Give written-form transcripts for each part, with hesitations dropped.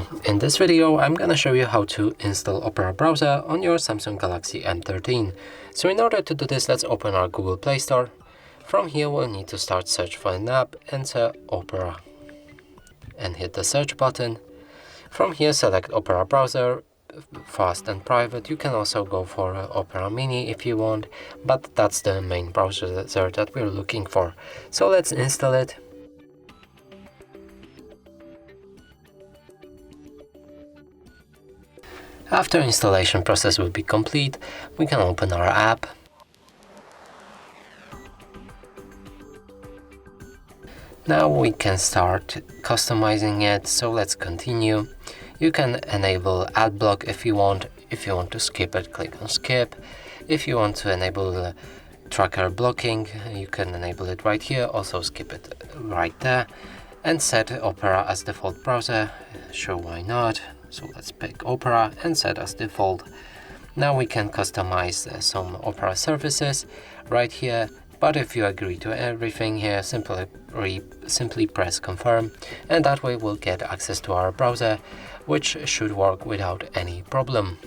So in this video I'm gonna show you how to install Opera browser on your Samsung Galaxy M13. So in order to do this, let's open our Google Play Store. From here we'll need to start search for an app, enter Opera and hit the search button. From here select Opera browser, fast and private. You can also go for Opera Mini if you want, but that's the main browser that we're looking for. So let's install it. After installation process will be complete, we can open our app. Now we can start customizing it, so let's continue. You can enable ad block if you want. If you want to skip it, click on skip. If you want to enable tracker blocking, you can enable it right here, also skip it right there. And set Opera as default browser, sure, why not? So let's pick Opera and set as default. Now we can customize some Opera services right here, but if you agree to everything here, simply press confirm, and that way we'll get access to our browser, which should work without any problem.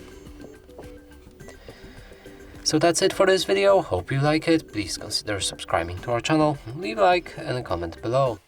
So that's it for this video. Hope you like it. Please consider subscribing to our channel, leave a like and a comment below.